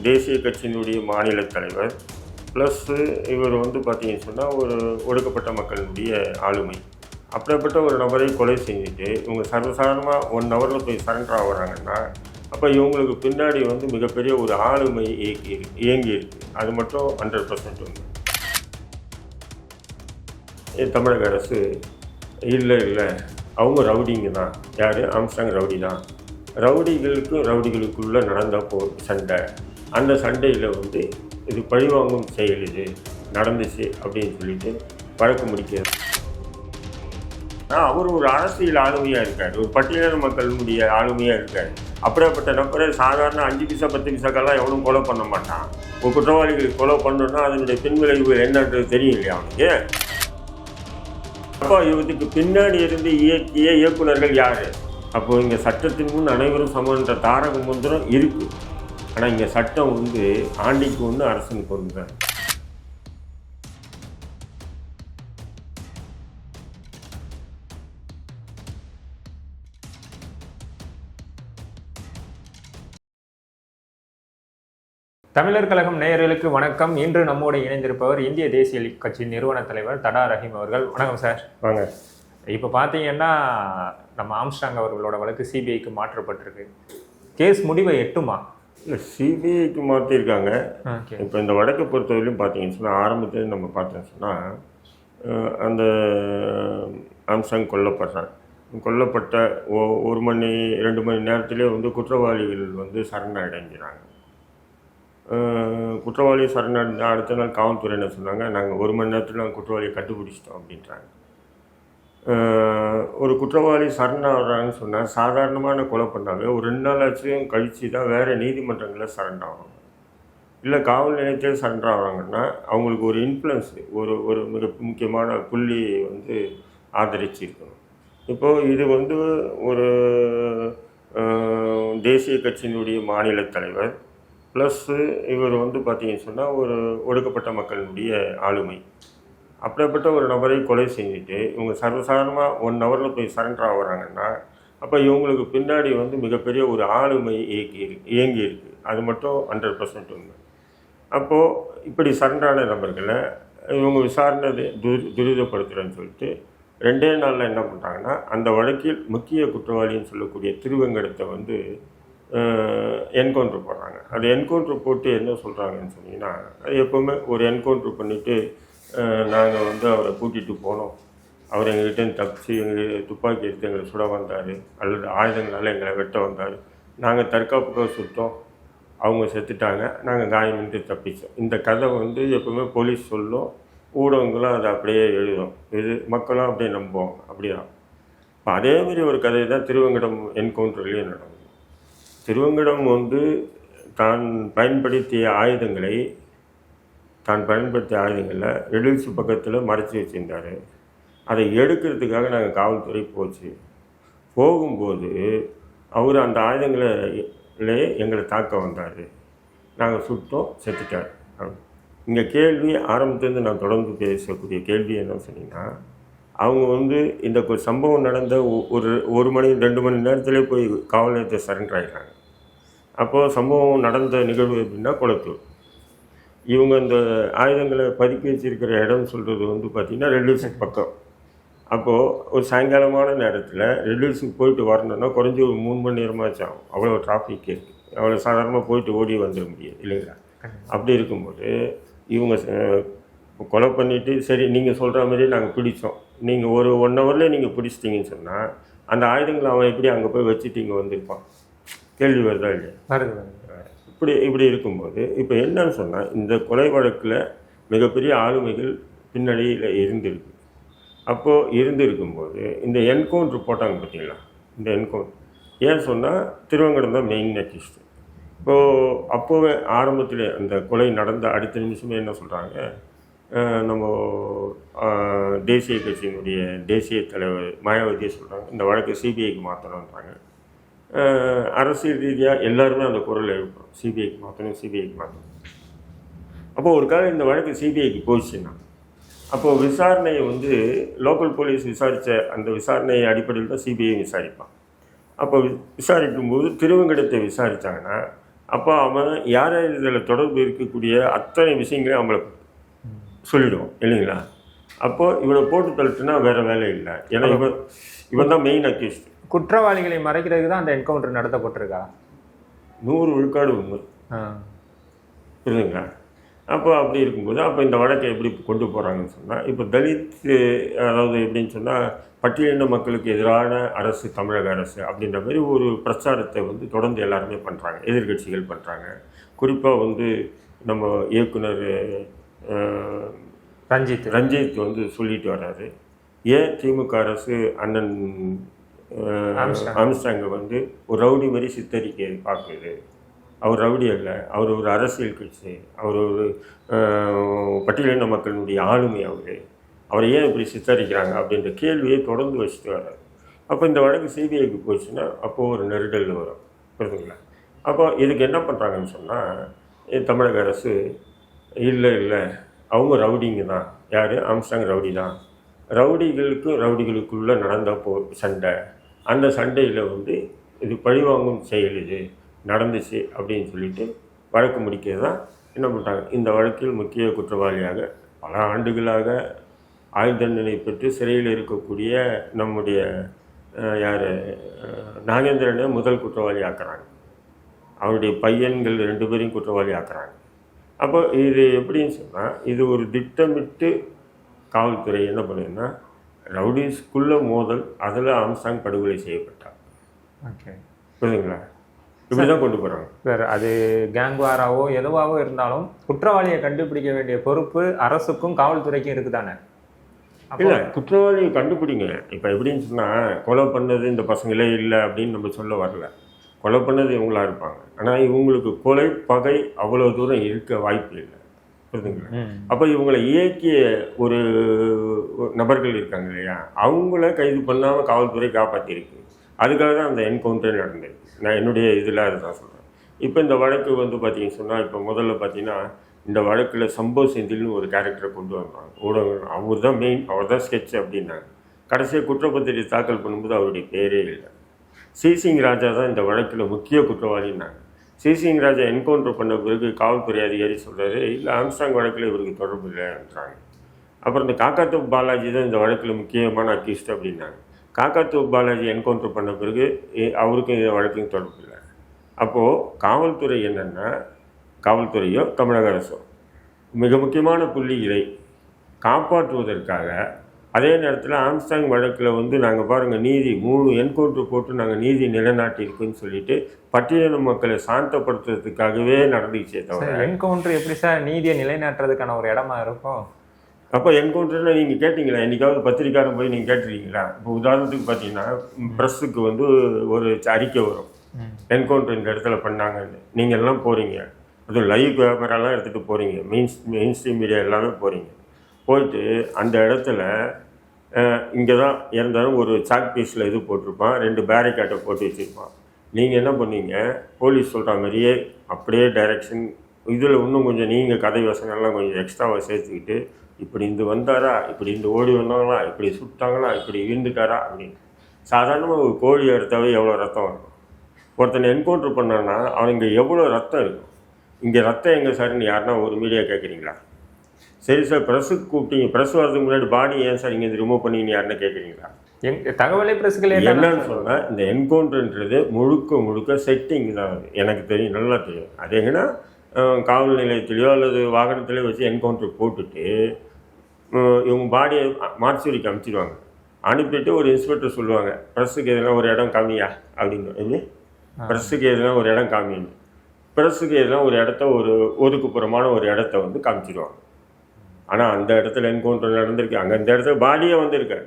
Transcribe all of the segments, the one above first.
தேசிய கட்சியினுடைய மாநில தலைவர் ப்ளஸ்ஸு இவர் வந்து பார்த்தீங்கன்னு சொன்னால் ஒரு ஒடுக்கப்பட்ட மக்களினுடைய ஆளுமை. அப்படிப்பட்ட ஒரு நபரை கொலை செஞ்சுட்டு இவங்க சர்வசாதாரணமாக 1 ஹவரில் போய் சரண்டர் ஆகுறாங்கன்னா, அப்போ இவங்களுக்கு பின்னாடி வந்து மிகப்பெரிய ஒரு ஆளுமை இயங்கி இருக்குது. அது மட்டும் 100% உண்டு. தமிழக அரசு இல்லை அவங்க ரவுடிங்க தான். யார்? ஆம்ஸ்ட்ராங் ரவுடி தான். ரவுடிகளுக்குள்ளே நடந்த சண்டை, அந்த சண்டையில் வந்து இது பழிவாங்கும் செயல் இது நடந்துச்சு அப்படின்னு சொல்லிட்டு வழக்கு முடிக்கிறது. அவர் ஒரு அரசியல் ஆளுமையாக இருக்கார், ஒரு பட்டியலின மக்களுடைய ஆளுமையாக இருக்கார். அப்படிப்பட்ட நபரை சாதாரண 5 பைசா 10 பைசாக்கெல்லாம் எவனும் கொலை பண்ண மாட்டான். ஒரு குற்றவாளிகள் கொலை பண்ணணுன்னா அதனுடைய பின்விளைவு என்னன்றது தெரியும் இல்லையா அவனுக்கு. அப்போ இவருக்கு பின்னாடி இருந்து இயக்கிய இயக்குநர்கள் யார்? அப்போது இங்கே சட்டத்தின் முன் அனைவரும் சமன்ற தாரக மந்திரம் இருக்குது. ஆனால் இங்கே சட்டம் வந்து ஆண்டிக்கு ஒன்று அரசனுக்கு ஒன்று தான். தமிழர் கழகம் நேயர்களுக்கு வணக்கம். இன்று நம்மோடு இணைந்திருப்பவர் இந்திய தேசிய கட்சி நிறுவன தலைவர் தடா ரஹீம் அவர்கள். வணக்கம் சார். வாங்க. இப்போ பார்த்தீங்கன்னா நம்ம ஆம்ஸ்ட்ராங் அவர்களோட வழக்கு சிபிஐக்கு மாற்றப்பட்டிருக்கு. கேஸ் முடிவை எட்டுமா? இல்லை, சிபிஐக்கு மாற்றிருக்காங்க. இப்போ இந்த வழக்கை பொறுத்தவரையிலும் பார்த்தீங்கன்னு சொன்னால், ஆரம்பத்தில் நம்ம பார்த்தோன்னு சொன்னால், அந்த ஆம்ஸ்ட்ராங் கொல்லப்பட்ட 1 மணி 2 மணி நேரத்திலே வந்து குற்றவாளிகள் வந்து சரணடைஞ்சிறாங்க. குற்றவாளி சரணடைந்த அடுத்த நாள் காவல்துறை என்ன சொன்னாங்க, நாங்கள் 1 மணி நேரத்தில் நாங்கள் குற்றவாளியை கண்டுபிடிச்சிட்டோம் அப்படின்றாங்க. ஒரு குற்றவாளி சரணாகிறாங்கன்னு சொன்னால் சாதாரணமான கொலை பண்ணாங்க ஒரு 2 நாள் ஆச்சும் கழித்து தான் வேறு நீதிமன்றங்களில் சரண்டர் ஆவாங்க. இல்லை காவல் நிலையத்தில் சரண்டர் ஆகிறாங்கன்னா அவங்களுக்கு ஒரு இன்ஃப்ளூயன்ஸ், ஒரு மிக முக்கியமான புள்ளி வந்து ஆதரிச்சிருக்கணும். இப்போது இது வந்து ஒரு தேசிய கட்சியினுடைய மாநில தலைவர் ப்ளஸ்ஸு இவர் வந்து பார்த்தீங்கன்னு சொன்னால் ஒரு ஒடுக்கப்பட்ட மக்களினுடைய ஆளுமை. அப்படிப்பட்ட ஒரு நபரை கொலை செஞ்சுட்டு இவங்க சர்வசாதாரணமாக 1 ஹவரில் போய் சரண்டர் ஆகுறாங்கன்னா, அப்போ இவங்களுக்கு பின்னாடி வந்து மிகப்பெரிய ஒரு ஆளுமை இயங்கி இருக்குது. அது மட்டும் 100% உண்டு. அப்போது இப்படி சரண்டரான நபர்களை இவங்க விசாரணை துரிதப்படுத்துகிறேன்னு சொல்லிட்டு 2 நாளில் என்ன பண்ணுறாங்கன்னா, அந்த வழக்கில் முக்கிய குற்றவாளின்னு சொல்லக்கூடிய திருவெங்கடத்தை வந்து என்கவுண்டர் போடுறாங்க. அது என்கவுண்டர் போட்டு என்ன சொல்கிறாங்கன்னு சொன்னீங்கன்னா, அது எப்போவுமே ஒரு என்கவுண்டர் பண்ணிவிட்டு நாங்கள் வந்து அவரை கூட்டிகிட்டு போனோம், அவர் எங்கள்கிட்ட தப்பிச்சு எங்களுக்கு துப்பாக்கி எடுத்து எங்களை சுட வந்தார், அல்லது ஆயுதங்களால் எங்களை வெட்ட வந்தார், நாங்கள் தற்காப்புக்காக சுட்டோம், அவங்க செத்துட்டாங்க, நாங்கள் காயமின்றி தப்பிச்சோம். இந்த கதை வந்து எப்போவுமே போலீஸ் சொல்லும், ஊடகங்களும் அதை அப்படியே எழுதும், மக்களும் அப்படியே நம்புவோம். அப்படிதான். இப்போ அதேமாரி ஒரு கதை தான் திருவெங்கடம் என்கவுண்டர்லேயே நடந்தது. திருவெங்கடம் வந்து தான் பயன்படுத்திய ஆயுதங்களில் ரெடில்ஸ் பக்கத்தில் மறைச்சி வச்சுருந்தார். அதை எடுக்கிறதுக்காக நாங்கள் காவல்துறை போகும்போது அவர் அந்த ஆயுதங்களே எங்களை தாக்க வந்தார், நாங்கள் சுட்டோம், செத்துட்டார். இங்கே கேள்வி ஆரம்பத்துலேருந்து நான் தொடர்ந்து பேசக்கூடிய கேள்வி என்ன சொன்னீங்கன்னா, அவங்க வந்து இந்த சம்பவம் நடந்த ஒரு மணி 2 மணி நேரத்திலே போய் காவல் நிலையத்தை சரண்டர் ஆகிடுறாங்க. அப்போது சம்பவம் நடந்த நிகழ்வு எப்படின்னா கொளத்தூர். இவங்க இந்த ஆயுதங்களை பதுக்கி வச்சுருக்கிற இடம் சொல்கிறது வந்து பார்த்திங்கன்னா ரெடில்ஸுக்கு பக்கம். அப்போது ஒரு சாயங்காலமான நேரத்தில் ரெடில்ஸுக்கு போயிட்டு வரணுன்னா குறைஞ்சி ஒரு 3 மணி நேரமாச்சும் ஆகும். அவ்வளோ டிராஃபிக் இருக்குது, அவ்வளோ சாதாரணமாக போயிட்டு ஓடி வந்துட முடியாது இல்லைங்களா? அப்படி இருக்கும்போது இவங்க கொலை பண்ணிவிட்டு சரி நீங்கள் சொல்கிற மாதிரி நாங்கள் பிடிச்சோம், நீங்கள் ஒரு 1 ஹவரில் நீங்கள் பிடிச்சிட்டிங்கன்னு சொன்னால் அந்த ஆயுதங்களை அவன் எப்படி அங்கே போய் வச்சுட்டு இங்கே வந்திருப்பான்? கேள்வி வருதா இல்லையா? இப்படி இருக்கும்போது இப்போ என்னன்னு சொன்னால், இந்த கொலை வழக்கில் மிகப்பெரிய ஆளுமைகள் பின்னணியில் இருந்திருக்கு. அப்போது இருந்திருக்கும்போது இந்த என்கவுண்டர் போட்டாங்க பார்த்தீங்களா? இந்த என்கவுண்டர் ஏன் சொன்னால் திருவெங்கடம் தான் மெயின் அக்யூஸ்டு. அப்போவே ஆரம்பத்தில் அந்த கொலை நடந்த அடுத்த நிமிஷமே என்ன சொல்கிறாங்க, நம்ம தேசிய கட்சியினுடைய தேசிய தலைவர் மாயாவதியை சொல்கிறாங்க, இந்த வழக்கை சிபிஐக்கு மாற்றணுன்றாங்க. அரசியல் ரீதியாக எல்லாருமே அந்த குரல் எழுப்புறோம், சிபிஐக்கு மாற்றணும். அப்போது ஒரு காலம் இந்த வழக்கு சிபிஐக்கு போயிடுச்சுன்னா, அப்போது விசாரணையை வந்து லோக்கல் போலீஸ் விசாரித்த அந்த விசாரணை அடிப்படையில் தான் சிபிஐ விசாரிப்பான். அப்போ விசாரிக்கும்போது திருவெங்கடத்தை விசாரித்தாங்கன்னா அப்போ அவன் யார் யார் இதில் தொடர்பு இருக்கக்கூடிய அத்தனை விஷயங்களையும் அவங்கள சொல்லிடுவோம் இல்லைங்களா. அப்போது இவனை போட்டு தள்ளிட்டுனா வேறு வேலை இல்லை. ஏன்னா இவன் தான் மெயின் அக்யூஸ்ட். குற்றவாளிகளை மறைக்கிறதுக்கு தான் அந்த என்கவுண்டர் நடத்தப்பட்டிருக்கா? 100 விழுக்காடு உண்மை. புரியுதுங்களா. அப்போ அப்படி இருக்கும்போது அப்போ இந்த வழக்கை எப்படி கொண்டு போகிறாங்கன்னு சொன்னால், இப்போ தலித், அதாவது எப்படின்னு சொன்னால் பட்டியலின மக்களுக்கு எதிரான அரசு தமிழக அரசு அப்படின்ற மாதிரி ஒரு பிரச்சாரத்தை வந்து தொடர்ந்து எல்லாருமே பண்ணுறாங்க, எதிர்கட்சிகள் பண்ணுறாங்க. குறிப்பாக வந்து நம்ம இயக்குனர் ரஞ்சித் வந்து சொல்லிட்டு வர்றாரு, ஏன் திமுக அரசு அண்ணன் ஆம்ஸ்ட்ராங்கை வந்து ஒரு ரவுடி மாதிரி சித்தரிக்க பார்க்குது. அவர் ரவுடி அல்ல, அவர் ஒரு அரசியல் கட்சி, அவர் ஒரு பட்டியலின மக்களுடைய ஆளுமை. அவரை ஏன் இப்படி சித்தரிக்கிறாங்க அப்படின்ற கேள்வியை தொடர்ந்து வச்சுட்டு வர்றாரு. அப்போ இந்த வழக்கு சிபிஐக்கு போச்சுன்னா அப்போது ஒரு நெருடல் வரும். புரியுதுங்களா. அப்போ இதுக்கு என்ன பண்ணுறாங்கன்னு சொன்னால் தமிழக அரசு இல்லை அவங்க ரவுடிங்க தான். யார்? ஆம்ஸ்ட்ராங் ரவுடி தான். ரவுடிகளுக்குள்ளே நடந்த சண்டை, அந்த சண்டையில் வந்து இது பழிவாங்கும் செயல் இது நடந்துச்சு அப்படின்னு சொல்லிட்டு வழக்கு முடிக்கிறது தான் என்ன பண்ணுறாங்க. இந்த வழக்கில் முக்கிய குற்றவாளியாக பல ஆண்டுகளாக ஆயுள் தண்டனை பெற்று சிறையில் இருக்கக்கூடிய நம்முடைய யார் நாகேந்திரனை முதல் குற்றவாளி ஆக்குறாங்க. அவருடைய பையன்கள் 2 பேரையும் குற்றவாளி ஆக்குறாங்க. அப்போ இது எப்படின்னு சொன்னால், இது ஒரு திட்டமிட்டு காவல்துறை என்ன பண்ணுதுன்னா, ரவுடிஸ்குள்ள மோதல், அதில் ஆம்ஸ்ட்ராங் படுகொலை செய்யப்பட்டார். ஓகே, புரியுதுங்களா. இப்படி தான் கொண்டு போகிறாங்க. சார், அது கேங்வாராவோ எதுவாகவோ இருந்தாலும் குற்றவாளியை கண்டுபிடிக்க வேண்டிய பொறுப்பு அரசுக்கும் காவல்துறைக்கும் இருக்குதானே? இல்லை, குற்றவாளியை கண்டுபிடிங்க. இப்போ எப்படின்னு சொன்னால், கொலை பண்ணது இந்த பசங்களே இல்லை அப்படின்னு நம்ம சொல்ல வரல. கொலை பண்ணது இவங்களா இருப்பாங்க. ஆனால் இவங்களுக்கு கொலை பகை அவ்வளோ தூரம் இருக்க வாய்ப்பு இல்லை. புரியுதுங்களா. அப்போ இவங்களை இயக்கிய ஒரு நபர்கள் இருக்காங்க இல்லையா, அவங்கள கைது பண்ணாமல் காவல்துறை காப்பாற்றிருக்கு. அதுக்காக தான் அந்த என்கவுண்டரே நடந்தது. நான் என்னுடைய இதில் அதுதான் சொல்கிறேன். இப்போ இந்த வழக்கு வந்து பார்த்தீங்கன்னு சொன்னால், இப்போ முதல்ல பார்த்தீங்கன்னா இந்த வழக்கில் சம்பவ் செந்தில்னு ஒரு கேரக்டரை கொண்டு வந்தாங்க ஊடகங்கள். அவர் தான் மெயின், அவர் தான் ஸ்கெட்ச் அப்படின்னாங்க. கடைசியாக குற்றப்பத்திரிகை தாக்கல் பண்ணும்போது அவருடைய பேரே இல்லை. சிசிங் ராஜா தான் இந்த வழக்கில் முக்கிய குற்றவாளின்னாங்க. சிசிங் ராஜா என்கவுண்டர் பண்ண பிறகு காவல்துறை அதிகாரி சொல்கிறாரு, இல்லை ஆம்ஸ்ட்ராங் வழக்கில் இவருக்கு தொடர்பு இல்லைன்றாங்க. அப்புறம் இந்த காக்காத்தோப்பு பாலாஜி தான் இந்த வழக்கில் முக்கியமான அக்யூஸ்ட் அப்படின்னாங்க. காக்காத்தோப்பு பாலாஜி என்கவுண்டர் பண்ண பிறகு அவருக்கும் இந்த வழக்கையும் தொடர்பு இல்லை. அப்போது காவல்துறை என்னென்னா, காவல்துறையோ தமிழக அரசோ மிக முக்கியமான புள்ளி இதை காப்பாற்றுவதற்காக, அதே நேரத்தில் ஆம்ஸ்ட்ராங் வழக்கில் வந்து நாங்கள் பாருங்கள் நீதி 3 என்கவுண்டர் போட்டு நாங்கள் நீதி நிலைநாட்டியிருக்குன்னு சொல்லிட்டு பட்டியலின மக்களை சாந்தப்படுத்துறதுக்காகவே நடந்துச்சே தவிர, என்கவுண்டர் எப்படி சார் நீதியை நிலைநாட்டுறதுக்கான ஒரு இடமா இருக்கும்? அப்போ என்கவுண்டரில் நீங்கள் கேட்டிங்களா? என்றைக்காவது பத்திரிக்காரன் போய் நீங்கள் கேட்டிருக்கீங்களா? இப்போ உதாரணத்துக்கு பார்த்தீங்கன்னா, ப்ரெஸ்ஸுக்கு வந்து ஒரு அறிக்கை வரும், என்கவுண்டர் இந்த இடத்துல பண்ணாங்கன்னு. நீங்கள் எல்லாம் போகிறீங்க, அதுவும் லைவ் கேமராலாம் எடுத்துகிட்டு போகிறீங்க, மெயின் ஸ்ட்ரீம் மீடியா எல்லாமே போகிறீங்க. போயிட்டு அந்த இடத்துல இங்கே தான் இருந்தாலும் ஒரு சாக் பீஸில் இது போட்டிருப்பான், 2 பேரிகேட்டை போட்டு வச்சுருப்பான். நீங்கள் என்ன பண்ணீங்க, போலீஸ் சொல்கிற மாதிரியே அப்படியே டைரெக்ஷன் இதில் இன்னும் கொஞ்சம் நீங்கள் கதை வசனம்லாம் கொஞ்சம் எக்ஸ்ட்ராவாக சேர்த்துக்கிட்டு, இப்படி இந்த வந்தாரா, இப்படி இந்த ஓடி வந்தாங்களா, இப்படி சுட்டாங்களா, இப்படி விழுந்துட்டாரா அப்படின்னு. சாதாரணமாக ஒரு கோழி எடுத்தாவே எவ்வளோ ரத்தம் இருக்கும். ஒருத்தனை என்கவுண்டர் பண்ணான்னா அவனுங்க எவ்வளோ ரத்தம் இருக்கும். இங்கே ரத்தம் எங்கே சார்ன்னு யாருன்னா ஒரு மீடியா கேட்குறீங்களா? சரி சார், ப்ரெஸ்ஸுக்கு கூப்பிட்டீங்க, ப்ரெஸ் வரதுக்கு முன்னாடி பாடி ஏன் சார் இங்கே ரிமூவ் பண்ணிங்கன்னு யாருன்னா கேட்குறீங்களா? தகவலை ப்ரெஸ்ஸுகள் என்னன்னு சொன்னால், இந்த என்கவுண்டர்ன்றது முழுக்க செட்டிங் தான். எனக்கு தெரியும், நல்லா தெரியும். அது எங்கன்னா காவல் நிலையத்திலையோ அல்லது வாகனத்திலையோ வச்சு என்கவுண்டர் போட்டுட்டு இவங்க பாடியை மார்ச்சுரிக்கு அனுப்பிச்சிடுவாங்க. அனுப்பிட்டு ஒரு இன்ஸ்பெக்டர் சொல்லுவாங்க, ப்ரெஸ்ஸுக்கு எதுனா ஒரு இடம் காமியா அப்படின்னு. ப்ரெஸ்ஸுக்கு எதுனா ஒரு இடம் காமின்னு, ப்ரெஸ்ஸுக்கு எதுனா ஒரு இடத்த ஒரு ஒதுக்குப்புறமான ஒரு இடத்த வந்து காமிச்சிடுவாங்க. ஆனால் அந்த இடத்துல என்கவுண்டர் நடந்திருக்கு, அங்கே அந்த இடத்துல பாடியே வந்திருக்காரு,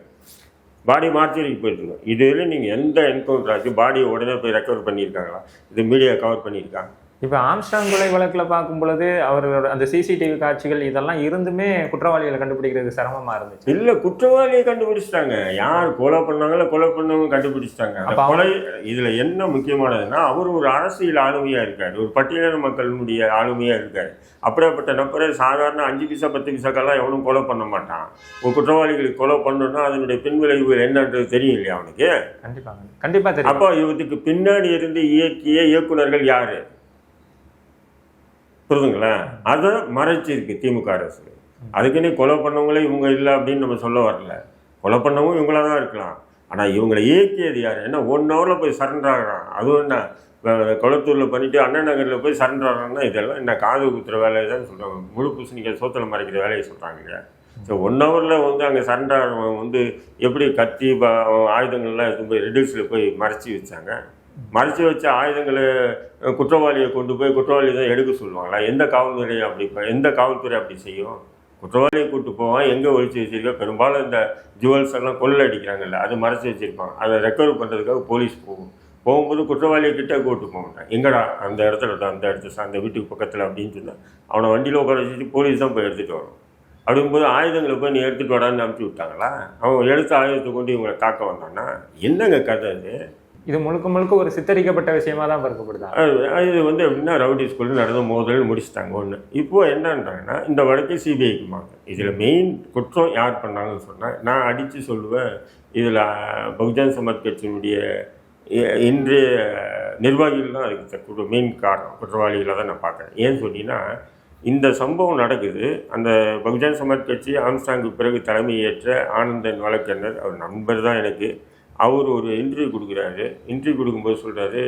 பாடி மார்ச்சுரிக்கு போயிருக்கோம். இதில் நீங்கள் எந்த என்கவுண்டர் ஆச்சு பாடியை உடனே போய் ரெக்கவர் பண்ணியிருக்காங்களா? இது மீடியா கவர் பண்ணியிருக்காங்க. இப்போ ஆம்ஸ்ட்ராங் கொலை வழக்கில் பார்க்கும் பொழுது அவரோட அந்த சிசிடிவி காட்சிகள் இதெல்லாம் இருந்துமே குற்றவாளிகளை கண்டுபிடிக்கிறது சிரமமாக இருந்துச்சு. இல்லை, குற்றவாளியை கண்டுபிடிச்சிட்டாங்க. யார் கொலை பண்ணாங்களோ கொலை பண்ணவங்க கண்டுபிடிச்சிட்டாங்க. கொலை இதில் என்ன முக்கியமானதுன்னா, அவர் ஒரு அரசியல் ஆளுமையாக இருக்கார், ஒரு பட்டியலின மக்களுடைய ஆளுமையாக இருக்கார். அப்படிப்பட்ட நபரை சாதாரண 5 பைசா 10 பைசாக்கெல்லாம் எவனும் கொலை பண்ண மாட்டான். ஒரு குற்றவாளிகளுக்கு கொலை பண்ணணும்னா அதனுடைய பின்விளைவு என்னன்றது தெரியும் இல்லையா அவனுக்கு? கண்டிப்பாக தெரியும். அப்போ இவருக்கு பின்னாடி இருந்து இயக்கிய இயக்குநர்கள் யார்? புரியுதுங்களா? அதை மறைச்சிருக்கு திமுக அரசு. அதுக்குன்னு கொலை பண்ணவங்களே இவங்க இல்லை அப்படின்னு நம்ம சொல்ல வரல. கொலை பண்ணவங்க இவங்களாக தான் இருக்கலாம். ஆனால் இவங்களை இயக்கியது யார்? ஏன்னா 1 ஹவரில் போய் சரண்டர் ஆகிறான். அதுவும் என்ன கொளத்தூரில் பண்ணிவிட்டு அண்ணா நகரில் போய் சரண்டர் ஆகிறான்னா இதெல்லாம் என்ன காது குத்துற வேலையை தான் சொல்கிறாங்க. முழு பூசணிக்காய் சோத்தில் மறைக்கிற வேலையை சொல்கிறாங்க இல்லையா? ஸோ 1 ஹவரில் வந்து அங்கே சரண்டர் ஆகிறவங்க வந்து எப்படி கத்தி ஆயுதங்கள்லாம் எடுத்து போய் ரெடியூஸில் போய் மறைச்சி வச்சாங்க. மறைச்சி வச்ச ஆயுதங்களை குற்றவாளியை கொண்டு போய் குற்றவாளி தான் எடுக்க சொல்லுவாங்களா? எந்த காவல்துறை அப்படி செய்யும்? குற்றவாளியை கூப்பிட்டு போவான், எங்கே ஒழிச்சு வச்சிருக்கா? பெரும்பாலும் இந்த ஜுவல்ஸ் எல்லாம் கொள்ளை அடிக்கிறாங்கல்ல, அது மறைச்சி வச்சுருப்பாங்க. அதை ரெக்கவர் பண்ணுறதுக்காக போலீஸ் போகும்போது குற்றவாளியை கிட்டே கூப்பிட்டு போக மாட்டான். எங்கடா அந்த இடத்துல தான், அந்த வீட்டுக்கு பக்கத்தில் அப்படின்னு சொன்னால் அவனை வண்டியில் உட்கார வச்சுட்டு போலீஸ் தான் போய் எடுத்துகிட்டு வரும். அப்படிங்கும்போது ஆயுதங்களை போய் நீ எடுத்துகிட்டு வரான்னு அனுப்பிச்சி விட்டாங்களா? அவன் எடுத்த ஆயுதத்தை கொண்டு இவங்களை தாக்க வந்தான்னா என்னங்க கதை அது? இது முழுக்க முழுக்க ஒரு சித்தரிக்கப்பட்ட விஷயமா தான் பார்க்கப்படுதா? இது வந்து எப்படின்னா ரவுடி ஸ்கூலில் நடந்த மோதல் முடிச்சுட்டாங்க ஒன்று. இப்போது என்னன்றாங்கன்னா இந்த வழக்கை சிபிஐக்கு மாங்க. இதில் மெயின் குற்றம் யார் பண்ணாங்கன்னு சொன்னால் நான் அடித்து சொல்லுவேன், இதில் பகுஜன் சமாஜ் கட்சியினுடைய இன்றைய நிர்வாகிகள் தான் அதுக்கு மெயின் காரணம், குற்றவாளிகளை தான் நான் பார்க்குறேன். ஏன்னு சொன்னீங்கன்னா இந்த சம்பவம் நடக்குது. அந்த பகுஜன் சமாஜ் கட்சி ஆம்ஸ்டாங்குக்கு பிறகு தலைமையேற்ற ஆனந்தன் வழக்கறிஞர், அவர் நண்பர் தான் எனக்கு. அவர் ஒரு இன்டர்வியூ கொடுக்குறாரு. இன்டர்வியூ கொடுக்கும்போது சொல்கிறாரு,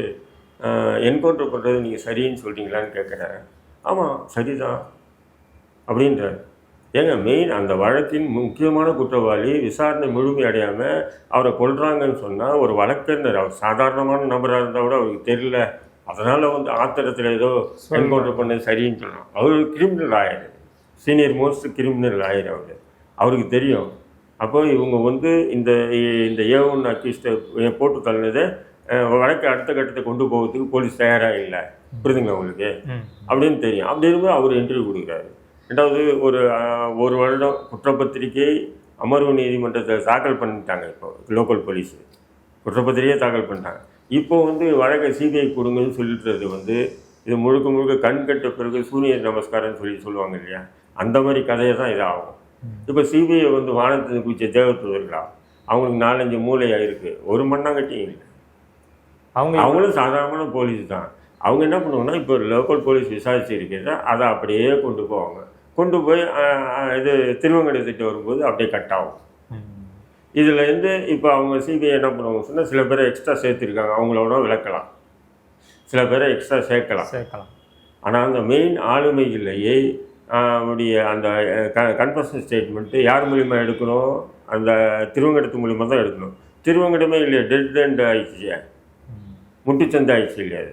என்கவுண்டர் பண்ணுறது நீங்கள் சரின்னு சொல்கிறீங்களான்னு கேட்குறாரு. ஆமாம் சரிதான் அப்படின்றார். ஏங்க மெயின் அந்த வழக்கின் முக்கியமான குற்றவாளி விசாரணை முழுமை அடையாமல் அவரை கொல்றாங்கன்னு சொன்னால் ஒரு வழக்கறிஞர், அவர் சாதாரணமான நபராக இருந்தால் கூட அவருக்கு தெரியல, அதனால் வந்து ஆத்திரத்தில் ஏதோ என்கவுண்டர் பண்ணது சரின்னு சொல்லலாம். அவர் criminal lawyer, senior most criminal lawyer அவருக்கு தெரியும். அப்போ இவங்க வந்து இந்த A1 அக்யூஸ்டை போட்டு தள்ளினதை வழக்கு அடுத்த கட்டத்தை கொண்டு போகிறதுக்கு போலீஸ் தயாராக இல்லை. புரியுதுங்களா உங்களுக்கு? அப்படின்னு தெரியும். அப்படி இருக்கும்போது அவர் இன்டர்வியூ கொடுக்குறாரு. ரெண்டாவது ஒரு வருடம் குற்றப்பத்திரிகை அமர்வு நீதிமன்றத்தில் தாக்கல் பண்ணிட்டாங்க. இப்போ லோக்கல் போலீஸ் குற்றப்பத்திரிகையே தாக்கல் பண்ணிட்டாங்க. இப்போ வந்து வழக்கை சிபிஐ கொடுங்கன்னு சொல்லிட்டுறது வந்து இது முழுக்க முழுக்க கண் கட்ட பிறகு சூரிய நமஸ்காரம்னு சொல்லுவாங்க இல்லையா? அந்த மாதிரி கதையை தான் இது ஆகும். இப்போ சிபிஐ வந்து வானத்தை குச்ச தேவதூதர்களா? அவங்களுக்கு 4-5 மூளையாக இருக்குது, ஒரு மண்ணாங்கட்டியும் இல்லை. அவங்களும் சாதாரணமான போலீஸ் தான். அவங்க என்ன பண்ணுவாங்கன்னா இப்போ லோக்கல் போலீஸ் விசாரிச்சு இருக்கிறத அதை அப்படியே கொண்டு போவாங்க. கொண்டு போய் இது திருவங்கடத்திட்டு வரும்போது அப்படியே கட் ஆகும். இதுலேருந்து இப்போ அவங்க சிபிஐ என்ன பண்ணுவாங்க சொன்னால் சில பேரை எக்ஸ்ட்ரா சேர்த்துருக்காங்க, அவங்களோட விளக்கலாம், சில பேரை எக்ஸ்ட்ரா சேர்க்கலாம். ஆனால் அந்த மெயின் ஆளுமையிலேயே அவருடைய அந்த கன்ஃபர்ஷன் ஸ்டேட்மெண்ட்டு யார் மூலிமா எடுக்கணும்? அந்த திருவங்கடத்து மூலிமா தான் எடுக்கணும். திருவங்கடமே இல்லையா, டெட் அண்ட் ஆயிடுச்சு, முட்டுச்சந்தை ஆயிடுச்சு இல்லையா?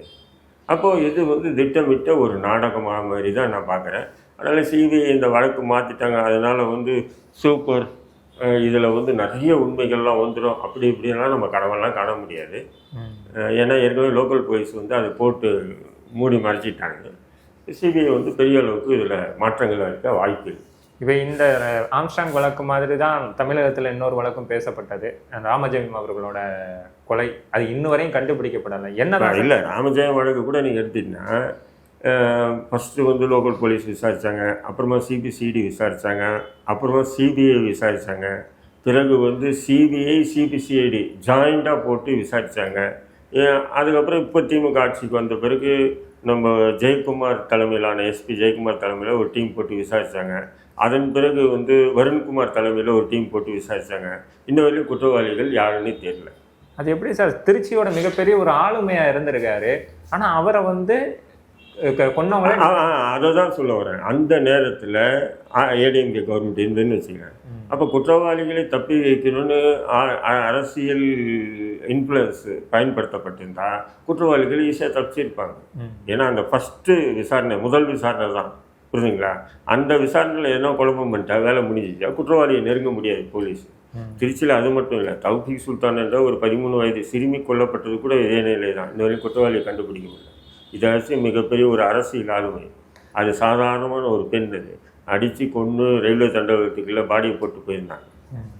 அப்போது இது வந்து திட்டமிட்ட ஒரு நாடகமாக மாதிரி தான் நான் பார்க்குறேன். அதனால் சிபிஐ இந்த வழக்கு மாற்றிட்டாங்க, அதனால் வந்து சூப்பர், இதில் வந்து நிறைய உண்மைகள்லாம் வந்துடும் அப்படி இப்படிலாம் நம்ம கடவுளெலாம் காண முடியாது. ஏன்னா ஏற்கனவே லோக்கல் போலீஸ் வந்து அதை போட்டு மூடி மறைச்சிட்டாங்க. சிபிஐ வந்து பெரிய அளவுக்கு இதில் மாற்றங்கள் இருக்க வாய்ப்பு இல்லை. இப்போ இந்த ஆம்ஸ்டாங் வழக்கு மாதிரி தான் தமிழகத்தில் இன்னொரு வழக்கும் பேசப்பட்டது, ராமஜெயம் அவர்களோட கொலை. அது இன்னும் வரையும் கண்டுபிடிக்கப்படலை. என்னதான் இல்லை, ராமஜெயம் வழக்கு கூட நீங்கள் எடுத்தீங்கன்னா ஃபஸ்ட்டு வந்து லோக்கல் போலீஸ் விசாரித்தாங்க, அப்புறமா சிபிசிஐடி விசாரித்தாங்க, அப்புறமா சிபிஐ விசாரித்தாங்க, பிறகு வந்து சிபிஐ சிபிசிஐடி ஜாயிண்டாக போட்டு விசாரித்தாங்க. அதுக்கப்புறம் இப்போ திமுக ஆட்சிக்கு வந்த பிறகு நம்ம ஜெயக்குமார் தலைமையிலான எஸ்பி ஜெயக்குமார் தலைமையில் ஒரு டீம் போட்டு விசாரித்தாங்க. அதன் பிறகு வந்து வருண்குமார் தலைமையில் ஒரு டீம் போட்டு விசாரித்தாங்க. இந்த வரையும் குற்றவாளிகள் யாருன்னு தெரியல. அது எப்படி சார்? திருச்சியோட மிகப்பெரிய ஒரு ஆளுமையாக இருந்திருக்காரு, ஆனால் அவரை வந்து கொன்னவங்களே. அதை தான் சொல்ல வரேன். அந்த நேரத்தில் ஏடிஎம்கே கவர்மெண்ட் இருந்துன்னு வச்சுக்கேன். அப்போ குற்றவாளிகளை தப்பி வைக்கணும்னு அரசியல் இன்ஃப்ளூயன்ஸ் பயன்படுத்தப்பட்டிருந்தா குற்றவாளிகள் ஈஸியாக தப்பிச்சிருப்பாங்க. ஏன்னா அந்த ஃபஸ்ட்டு விசாரணை, முதல் விசாரணை தான், புரியுதுங்களா? அந்த விசாரணையில் எதனா குழப்பம் பண்ணிட்டா வேலை முடிஞ்சிச்சா குற்றவாளியை நெருங்க முடியாது போலீஸ். திருச்சியில் அது மட்டும் இல்லை, தௌஃபீக் சுல்தான் என்ற ஒரு 13 வயது சிறுமி கொல்லப்பட்டது கூட இதே நிலை தான். இந்த வரையும் குற்றவாளியை கண்டுபிடிக்க முடியல. இதாச்சும் மிகப்பெரிய ஒரு அரசியல் ஆளுமை. அது சாதாரணமான ஒரு பெண், அது அடித்து கொண்டு ரயில்வே தண்டகத்துக்குள்ளே பாடியை போட்டு போயிருந்தாங்க,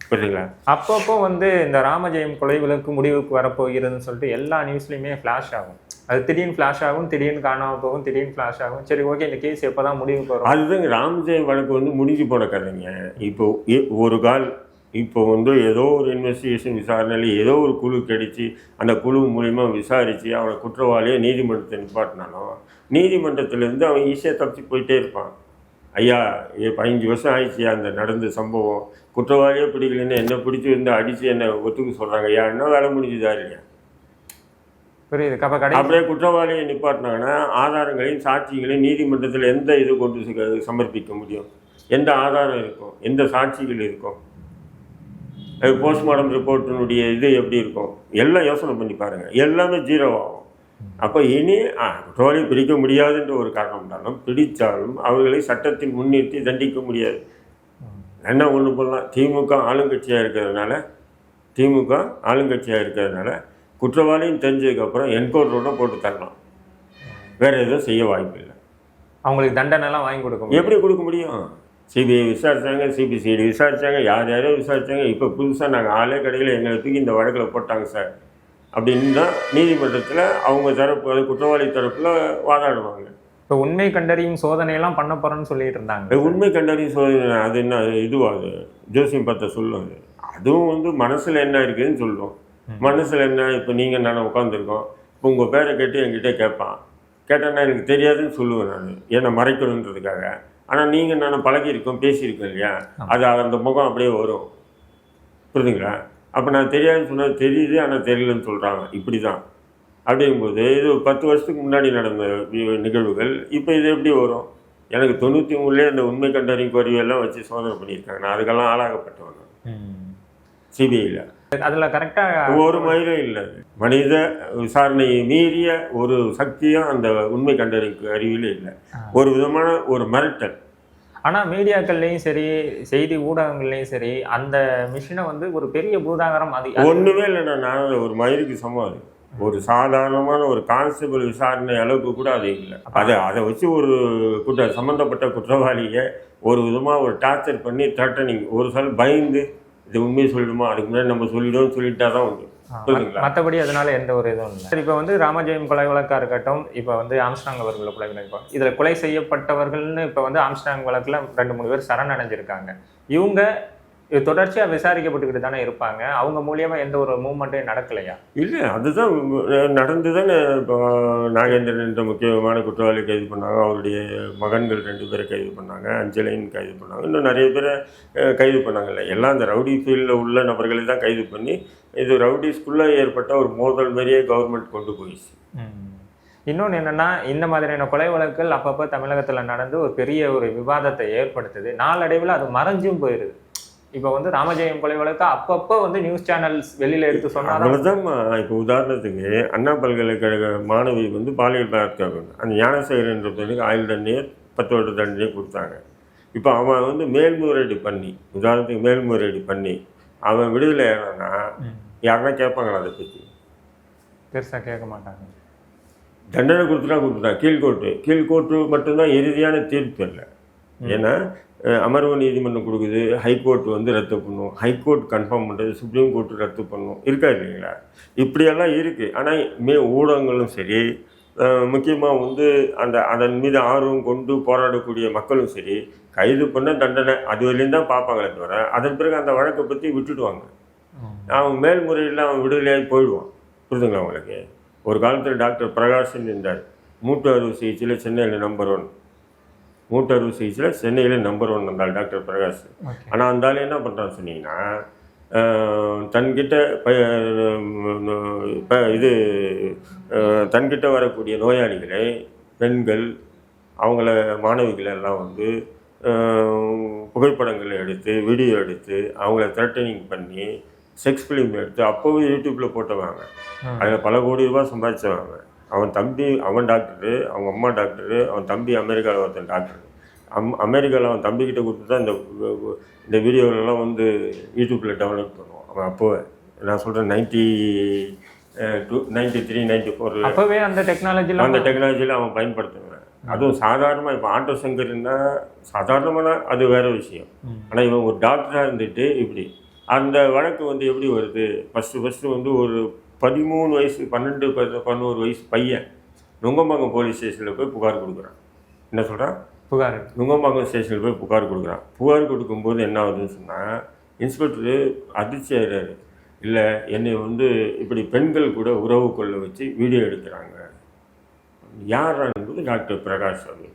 புரியுதுங்களா? அப்பப்போ வந்து இந்த ராமஜெயம் கொலை வழக்கு முடிவுக்கு வரப்போகிறதுன்னு சொல்லிட்டு எல்லா நியூஸ்லையுமே ஃப்ளாஷ் ஆகும். அது திடீர்னு ஃப்ளாஷ் ஆகும், திடீர்னு காணாமல் போகும், திடீர்னு ஃப்ளாஷ் ஆகும். சரி, ஓகே, இந்த கேஸ் எப்போ தான் முடிவுக்கு வரும்? அதுதாங்க ராமஜெயம் வழக்கு வந்து முடிஞ்சு போன கதைங்க. இப்போ ஒரு கால் இப்போ வந்து ஏதோ ஒரு இன்வெஸ்டிகேஷன் விசாரணையில் ஏதோ ஒரு குழு கிடைச்சி அந்த குழு மூலிமா விசாரித்து அவனை குற்றவாளியை நீதிமன்றத்தை நிப்பாட்டினாலும் நீதிமன்றத்திலேருந்து அவன் ஈஸியாக தப்பிச்சு போயிட்டே இருப்பான். ஐயா 15 வருஷம் ஆயிடுச்சு அந்த நடந்த சம்பவம், குற்றவாளியே பிடிக்கலன்னு என்னை பிடிச்சி வந்து அடித்து என்னை ஒத்துக்க சொல்கிறாங்க ஐயா, என்ன வேலை முடிஞ்சுதா இல்லையா? புரியுது. அப்படியே குற்றவாளியை நிப்பாட்டினாங்கன்னா ஆதாரங்களையும் சாட்சிகளையும் நீதிமன்றத்தில் எந்த இது கொண்டு சமர்ப்பிக்க முடியும்? எந்த ஆதாரம் இருக்கும்? எந்த சாட்சிகள் இருக்கும்? போஸ்ட்மார்ட்டம் ரிப்போர்ட்டினுடைய இது எப்படி இருக்கும்? எல்லாம் யோசனை பண்ணி பாருங்கள், எல்லாமே ஜீரோவாகும். அப்போ இனி குற்றவாளி பிடிக்க முடியாதுன்ற ஒரு காரணம் இருந்தாலும் பிடித்தாலும் அவர்களை சட்டத்தின் முன்னிறுத்தி தண்டிக்க முடியாது. என்ன ஒன்று பண்ணலாம், திமுக ஆளுங்கட்சியாக இருக்கிறதுனால குற்றவாளியும் தெரிஞ்சதுக்கப்புறம் என்கவுண்டரோட போட்டு தரலாம். வேறு எதுவும் செய்ய வாய்ப்பு இல்லை. அவங்களுக்கு தண்டனைலாம் வாங்கி கொடுக்க எப்படி கொடுக்க முடியும்? சிபிஐ விசாரித்தாங்க, சிபிசிஐடி விசாரித்தாங்க, யாரையோ விசாரித்தாங்க. இப்போ புதுசாக நாங்கள் ஆளே கடையில் எங்களை தூக்கி இந்த வழக்கில் போட்டாங்க சார் அப்படின்னு தான் நீதிமன்றத்தில் அவங்க தரப்பு, அது குற்றவாளி தரப்பில் வாதாடுவாங்க. இப்போ உண்மை கண்டறியும் சோதனையெல்லாம் பண்ண போகிறோன்னு சொல்லிட்டு இருந்தாங்க. உண்மை கண்டறியும் சோதனை அது என்ன இதுவாது ஜோசியம் பார்த்த சொல்லும். அதுவும் வந்து மனசில் என்ன இருக்குதுன்னு சொல்லும். மனசில் என்ன, இப்போ நீங்கள் நான் உட்காந்துருக்கோம், இப்போ உங்கள் பேரை கேட்டு என்கிட்ட கேட்பான், கேட்டேன்னா எனக்கு தெரியாதுன்னு சொல்லுவேன் நான், என்னை மறைக்கணுன்றதுக்காக. ஆனால் நீங்கள் நான் பழகியிருக்கோம், பேசியிருக்கோம் இல்லையா, அது அந்த முகம் அப்படியே வரும். புரியுதுங்களா? அப்போ நான் தெரியாதுன்னு சொன்னால் தெரியுது, ஆனால் தெரியலன்னு சொல்கிறாங்க. இப்படி தான். அப்படிங்கும்போது இது 10 வருஷத்துக்கு முன்னாடி நடந்த நிகழ்வுகள் இப்போ இது எப்படி வரும்? எனக்கு 93 அந்த உண்மை கண்டறியும் கருவியெல்லாம் வச்சு சோதனை பண்ணியிருக்காங்க. நான் அதுக்கெல்லாம் ஆளாகப்பட்டவங்க சிபிஐயில். அதில் கரெக்டாக ஒரு மயிலும் இல்லை. மனித விசாரணையை மீறிய ஒரு சக்தியும் அந்த உண்மை கண்டறியும் அறிவியலே இல்லை. ஒரு விதமான ஒரு மிரட்டல். ஆனால் மீடியாக்கள்லையும் சரி, செய்தி ஊடகங்கள்லையும் சரி, அந்த மிஷினை வந்து ஒரு பெரிய பூதாகரம் அது ஒன்றுமே இல்லைண்ணா. நான் ஒரு மயிலுக்கு சமம். ஒரு சாதாரணமான ஒரு கான்ஸ்டபிள் விசாரணை அளவுக்கு கூட அது இல்லை. அதை வச்சு ஒரு சம்மந்தப்பட்ட குற்றவாளியை ஒரு விதமாக ஒரு டார்ச்சர் பண்ணி த்ரெட்டனிங், ஒரு சில பயந்து இது உண்மையை சொல்லிடுமா, அதுக்கு முன்னாடி நம்ம சொல்லிடுவோம் சொல்லிட்டா தான் உண்டு. மற்றபடி அதனால எந்த ஒரு இதுவும் இல்லை. சரி, இப்போ வந்து ராமஜெயம் கொலை வழக்காக இருக்கட்டும், இப்போ வந்து ஆம்ஸ்ட்ராங் அவர்களை கொலை வழக்கம், இதில் கொலை செய்யப்பட்டவர்கள்னு இப்போ வந்து ஆம்ஸ்ட்ராங் வழக்கில் 2-3 பேர் சரணடைஞ்சிருக்காங்க. இவங்க தொடர்ச்சியாக விசாரிக்கப்பட்டுக்கிட்டு தானே இருப்பாங்க. அவங்க மூலியமாக எந்த ஒரு மூவ்மெண்ட்டும் நடக்கலையா? இல்லை, அதுதான் நடந்து தானே. இப்போ நாகேந்திரன் என்ற முக்கியமான குற்றவாளி கைது பண்ணாங்க, அவருடைய மகன்கள் 2 பேரை கைது பண்ணாங்க, அஞ்சலைன்னு கைது பண்ணாங்க, இன்னும் நிறைய பேரை கைது பண்ணாங்கல்ல. எல்லாம் அந்த ரவுடி ஃபீல்டில் உள்ள நபர்களை தான் கைது பண்ணி இது ரவுடிஸ்குள்ளே ஏற்பட்ட ஒரு மோதல் மாதிரியே கவர்மெண்ட் கொண்டு போயிடுச்சு. இன்னொன்று என்னென்னா, இந்த மாதிரியான கொலை வழக்குகள் அப்பப்போ தமிழகத்தில் நடந்து ஒரு பெரிய ஒரு விவாதத்தை ஏற்படுத்துது. நாளடைவில் அது மறைஞ்சும் போயிடுது. இப்போ வந்து ராமஜெயம் கொலை வழக்கு அப்பப்போ வந்து நியூஸ் சேனல்ஸ் வெளியில் எடுத்து சொன்னாங்க. அவ்வளோதான்மா. இப்போ உதாரணத்துக்கு அண்ணா பல்கலைக்கழக மாணவி வந்து பாலியல் பலாத்காரம், அந்த ஞானசேகரன்றதுக்கு ஆயுள் தண்டனையை 10 வருட தண்டனையை கொடுத்தாங்க. இப்போ அவன் வந்து மேல்முறையீடு பண்ணி, உதாரணத்துக்கு மேல்முறையீடு பண்ணி அவன் விடுதலை ஆனான்னா யாருன்னா கேட்பாங்களா? அதை பற்றி பெருசாக கேட்க மாட்டாங்க. தண்டனை கொடுத்துட்டான். கீழ்கோர்ட்டு மட்டும்தான் இறுதியான தீர்ப்பு இல்லை. ஏன்னா அமர்வு நீதிமன்றம் கொடுக்குது, ஹைகோர்ட் வந்து ரத்து பண்ணும், ஹைகோர்ட் கன்ஃபார்ம் பண்ணுறது, சுப்ரீம் கோர்ட்டு ரத்து பண்ணும், இருக்கா இல்லைங்களா? இப்படியெல்லாம் இருக்குது. ஆனால் ஊடகங்களும் சரி, முக்கியமாக வந்து அதன் மீது ஆர்வம் கொண்டு போராடக்கூடிய மக்களும் சரி, கைது பண்ண தண்டனை அது வரையும் தான் பார்ப்பாங்களே தவிர அதன் பிறகு அந்த வழக்கை பற்றி விட்டுடுவாங்க. அவன் மேல்முறையில் அவன் விடுதலையாகி போயிடுவான். புரிதுங்களா உங்களுக்கு? ஒரு காலத்தில் டாக்டர் பிரகாஷன் இருந்தார், மூட்டு அறுவை சிகிச்சையில் சென்னையில் நம்பர் 1. மூட்டு அறுவை சிகிச்சையில் சென்னையில் நம்பர் 1 இருந்தால் டாக்டர் பிரகாஷ். ஆனால் அந்த ஆள் என்ன பண்ணுறான்னு சொன்னீங்கன்னா, தன்கிட்ட வரக்கூடிய நோயாளிகளை, பெண்கள், அவங்கள மாணவிகளை எல்லாம் வந்து புகைப்படங்களை எடுத்து, வீடியோ எடுத்து, அவங்கள த்ரெட்டனிங் பண்ணி, செக்ஸ் ஃபிலிம் எடுத்து அப்போவே யூடியூப்பில் போட்டவாங்க. அதில் பல கோடி ரூபாய் சம்பாதிச்சவாங்க. அவன் டாக்டரு, அவங்க அம்மா டாக்டரு, அவன் தம்பி அமெரிக்காவில் ஒருத்தன் டாக்டரு. அமெரிக்காவில் அவன் தம்பிக்கிட்ட கொடுத்து தான் இந்த வீடியோலாம் வந்து யூடியூப்பில் டெவலப் பண்ணுவான். அவன் அப்போவே நான் சொல்கிறேன் 93, 94 அப்போவே அந்த டெக்னாலஜியில் அவன் பயன்படுத்துவேன். அதுவும் சாதாரணமாக இப்போ ஆட்டோ சங்கர்னா சாதாரணமான அது வேறு விஷயம். ஆனால் இவன் ஒரு டாக்டராக இருந்துட்டு இப்படி அந்த வழக்கு வந்து எப்படி வருது? ஃபஸ்ட்டு வந்து ஒரு 13 வயசு 11 வயசு பையன் நுங்கம்பாக்கம் போலீஸ் ஸ்டேஷனில் போய் புகார் கொடுக்குறான். என்ன சொல்கிறான்? புகார். நுங்கம்பாக்கம் ஸ்டேஷனில் போய் புகார் கொடுக்குறான். புகார் கொடுக்கும்போது என்ன ஆகுதுன்னு சொன்னால், இன்ஸ்பெக்டரு அதிர்ச்சி ஆகிறாரு. இல்லை, என்னை வந்து இப்படி பெண்கள் கூட உறவு கொள்ள வச்சு வீடியோ எடுக்கிறாங்க. யார் என்பது டாக்டர் பிரகாஷ் அவர்.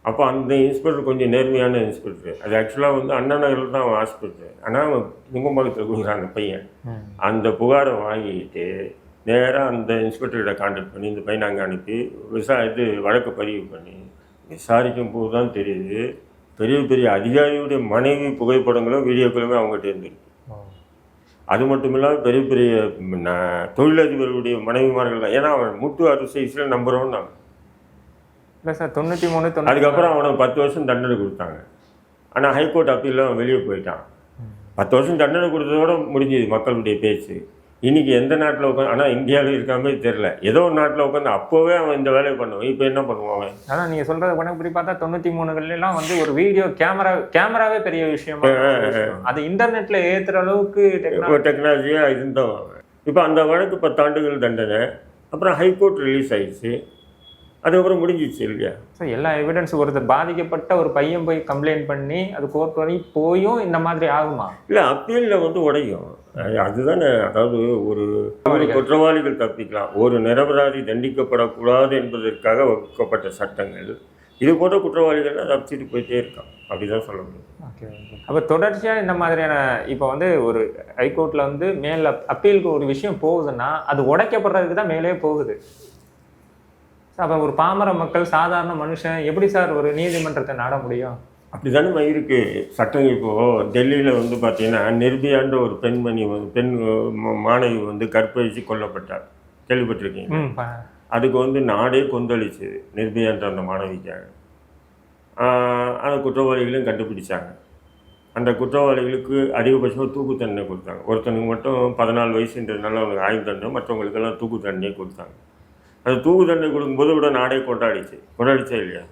அப்போ அந்த இன்ஸ்பெக்டர் கொஞ்சம் நேர்மையான இன்ஸ்பெக்டர். அது ஆக்சுவலாக வந்து அண்ணா நகரில் தான் அவன் ஹாஸ்பிட்டல். ஆனால் அவன் நுங்கம்பாக்கத்தில் கொடுக்குறான் அந்த பையன். அந்த புகாரை வாங்கிட்டு நேராக அந்த இன்ஸ்பெக்டர்கிட்ட கான்டாக்ட் பண்ணி இந்த பையனை அங்கே அனுப்பி வழக்கு பதிவு பண்ணி விசாரிக்கும் போது தான் தெரியுது, பெரிய பெரிய அதிகாரியுடைய மனைவி புகைப்படங்களும் வீடியோக்களுமே அவங்ககிட்ட இருந்துருக்கு. அது மட்டும் இல்லாமல் பெரிய பெரிய தொழிலதிபர்களுடைய மனைவிமார்கள் தான். ஏன்னா அவன் முட்டு அறுசைஸில் நம்பர் 1 தான். இல்லை சார், 93 அதுக்கப்புறம் அவனுக்கு 10 வருஷம் தண்டனை கொடுத்தாங்க. ஆனால் ஹைகோர்ட் அப்பீலில் அவன் வெளியே போயிட்டான். 10 வருஷம் தண்டனை கொடுத்ததோட முடிஞ்சது மக்களுடைய பேச்சு. இன்றைக்கி எந்த நாட்டில் உட்காந்து, ஆனால் இந்தியாவில் இருக்காமே தெரில, ஏதோ ஒரு நாட்டில் உட்காந்து அப்போவே அவன் இந்த வேலையை பண்ணுவான். இப்போ என்ன பண்ணுவான் அவன்? அதான் நீங்கள் சொல்கிறத பண்ண இப்படி பார்த்தா 93 வந்து ஒரு வீடியோ கேமராவே பெரிய விஷயமா, அது இன்டர்நெட்டில் ஏற்றுற அளவுக்கு டெக்னாலஜியாக இருந்தவன் அவன். இப்போ அந்த வழக்கு 10 ஆண்டுகள் தண்டனை. அப்புறம் ஹைகோர்ட் ரிலீஸ் ஆகிடுச்சு. அதுக்கப்புறம் முடிஞ்சிச்சு இல்லையா? சார், எல்லா எவிடன்ஸும் ஒருத்தர் பாதிக்கப்பட்ட ஒரு பையன் போய் கம்ப்ளைண்ட் பண்ணி அது கோர்ட் வரைக்கும் போயும் இந்த மாதிரி ஆகுமா? இல்லை, அப்பீலில் வந்து உடையும். அதுதானே. அதாவது ஒரு குற்றவாளிகள் தப்பிக்கலாம், ஒரு நிரபராதி தண்டிக்கப்படக்கூடாது என்பதற்காக வகுக்கப்பட்ட சட்டங்கள். இது போன்ற குற்றவாளிகள் தப்பிச்சுட்டு போயிட்டே இருக்கான். அப்படிதான் சொல்ல முடியும். ஓகே. அப்போ தொடர்ச்சியாக இந்த மாதிரியான இப்போ வந்து ஒரு ஹைகோர்ட்டில் வந்து மேலே அப்பீலுக்கு ஒரு விஷயம் போகுதுன்னா அது உடைக்கப்படுறதுக்கு தான் மேலே போகுது. அப்போ ஒரு பாமர மக்கள், சாதாரண மனுஷன் எப்படி சார் ஒரு நீதிமன்றத்தை நாட முடியும்? அப்படி தானே இருக்குது சட்டம். இப்போது டெல்லியில் வந்து பார்த்தீங்கன்னா நிர்பயான்ற ஒரு பெண்மணி பெண் மாணவி வந்து கற்பழித்து கொல்லப்பட்டார். கேள்விப்பட்டிருக்கீங்க? அதுக்கு வந்து நாடே கொந்தளிச்சு நிர்பயான்ற அந்த மாணவிக்காக. அந்த குற்றவாளிகளையும் கண்டுபிடிச்சாங்க. அந்த குற்றவாளிகளுக்கு அதிகபட்சமாக தூக்கு தண்டனை கொடுத்தாங்க. ஒருத்தனுக்கு மட்டும் 14 வயசுன்றதுனால அவனுக்கு ஆயுள் தண்டனை, மற்றவங்களுக்கெல்லாம் தூக்கு தண்டனை கொடுத்தாங்க. அந்த தூக்கு தண்டனை கொடுக்கும்போது கூட நாடே கொண்டாடிச்சா இல்லையா?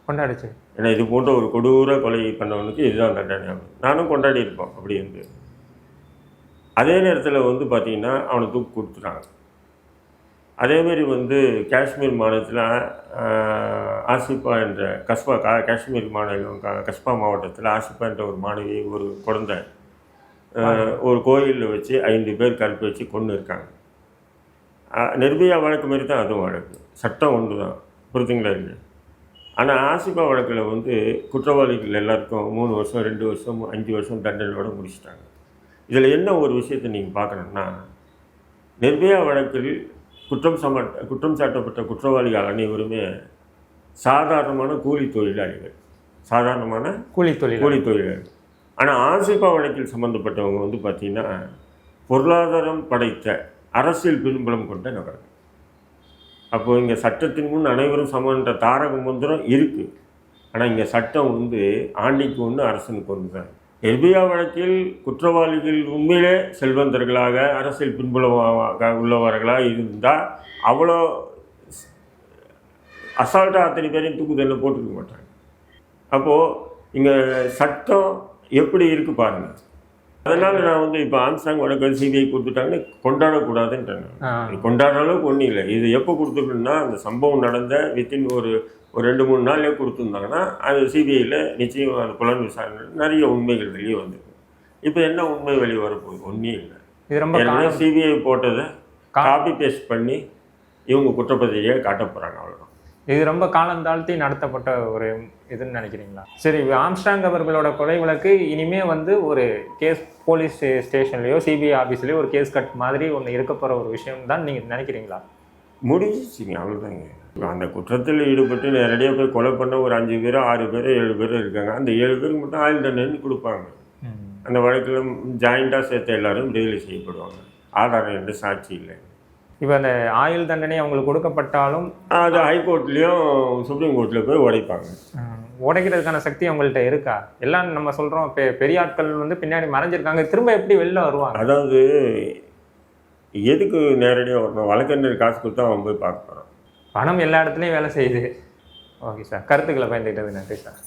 கொண்டாடிச்சு. ஏன்னா இது போன்ற ஒரு கொடூர கொலை பண்ணவனுக்கு இதுதான் தண்டனை. நானும் கொண்டாடி இருப்போம். அப்படி இருந்து அதே நேரத்தில் வந்து பார்த்திங்கன்னா அவனை தூக்கு கொடுத்துட்டாங்க. அதேமாரி வந்து காஷ்மீர் மாநிலத்தில் ஆசிஃபா என்ற காஷ்மீர் மாநிலம் கஸ்பா மாவட்டத்தில் ஆசிஃபா என்ற ஒரு மாணவி, ஒரு குழந்தை ஒரு கோயிலில் வச்சு 5 பேர் கற்பழித்து கொண்டு இருக்காங்க. நிர்பயா வழக்கு மாரி தான் அதுவும் வழக்கு. சட்டம் ஒன்று தான், புரிஞ்சுங்களா இல்லை? ஆனால் ஆசிஃபா வழக்கில் வந்து குற்றவாளிகள் எல்லாருக்கும் 3 வருஷம் 2 வருஷம் 5 வருஷம் தண்டனையோடு முடிச்சிட்டாங்க. இதில் என்ன ஒரு விஷயத்தை நீங்கள் பார்க்கணுன்னா, நிர்பயா வழக்கில் குற்றம் சாட்டப்பட்ட குற்றவாளிகள் அனைவருமே சாதாரணமான கூலி தொழிலாளிகள். கூலி தொழிலாளிகள். ஆனால் ஆசிஃபா வழக்கில் சம்மந்தப்பட்டவங்க வந்து பார்த்திங்கன்னா பொருளாதாரம் படைத்த அரசியல் பின்புலம் கொண்ட நபர்கள். அப்போது இங்கே சட்டத்தின் முன் அனைவரும் சமன்ற தாரக மந்திரம் இருக்குது. ஆனால் இங்கே சட்டம் வந்து ஆண்டிக்கு ஒன்று அரசனுக்கு ஒன்று தான். நிர்பயா வழக்கில் குற்றவாளிகள் உண்மையிலே செல்வந்தர்களாக அரசியல் பின்புலமாக உள்ளவர்களாக இருந்தால் அவ்வளோ அசால்ட்டாக அத்தனை பேரையும் தூக்கு தண்டனை போட்டுருக்க மாட்டாங்க. அப்போது இங்கே சட்டம் எப்படி இருக்குது பாருங்கள். அதனால் நான் வந்து இப்போ ஆம்ஸ்ட்ராங் வழக்கு சிபிஐ கொடுத்துட்டாங்கன்னு கொண்டாடக்கூடாதுன்ட்டேன். கொண்டாடுற அளவுக்கு ஒன்றும் இல்லை. இது எப்போ கொடுத்துருக்குன்னா, அந்த சம்பவம் நடந்த வித்தின் ஒரு 2-3 நாள்லேயே கொடுத்துருந்தாங்கன்னா அது சிபிஐயில் நிச்சயம் அது புலன் விசாரணை நிறைய உண்மைகள் வெளியே வந்துருக்கு. இப்போ என்ன உண்மை வெளியே வரப்போகுது? ஒன்றும் இல்லை. ஏன்னா சிபிஐ போட்டதை காப்பி பேஸ்ட் பண்ணி இவங்க குற்றப்பத்திரிகையை காட்ட போகிறாங்க, அவ்வளோதான். இது ரொம்ப காலம் தாழ்த்தி நடத்தப்பட்ட ஒரு இதுன்னு நினைக்கிறீங்களா? சரி, ஆம்ஸ்ட்ராங் அவர்களோட கொலை வழக்கு இனிமே வந்து ஒரு கேஸ் போலீஸ் ஸ்டேஷன்லேயோ சிபிஐ ஆஃபீஸ்லேயோ ஒரு கேஸ் கட் மாதிரி ஒன்று இருக்க போகிற ஒரு விஷயம் தான் நீங்கள் நினைக்கிறீங்களா? முடிஞ்சிச்சிங்க, அவ்வளோதாங்க. அந்த குற்றத்தில் ஈடுபட்டு நேரடியாக போய் கொலை பண்ண ஒரு 5 பேரோ 6 பேரோ 7 பேரோ இருக்காங்க. அந்த 7 பேருக்கு மட்டும் ஆயுள் தண்டனை கொடுப்பாங்க. அந்த வழக்கில் ஜாயிண்டாக சேர்த்த எல்லாரும் விடுதலை செய்யப்படுவாங்க. ஆதாரம் எந்த சாட்சி இல்லை. இப்போ அந்த ஆயுள் தண்டனை அவங்களுக்கு கொடுக்கப்பட்டாலும் அது ஹைகோர்ட்லேயும் சுப்ரீம் கோர்ட்டில் போய் உடைப்பாங்க. உடைக்கிறதுக்கான சக்தி அவங்கள்ட்ட இருக்கா? எல்லாம் நம்ம சொல்கிறோம் பெரிய ஆட்கள் வந்து பின்னாடி மறைஞ்சிருக்காங்க, திரும்ப எப்படி வெளில வருவாங்க? அதாவது எதுக்கு நேரடியாக வரணும்? வழக்கறிஞர் காசு கொடுத்தா அவன் போய் பார்க்க போகிறான். பணம் எல்லா இடத்துலையும் வேலை செய்யுது. ஓகே சார், கருத்துக்களை பயந்துக்கிட்டது நன்றி சார்.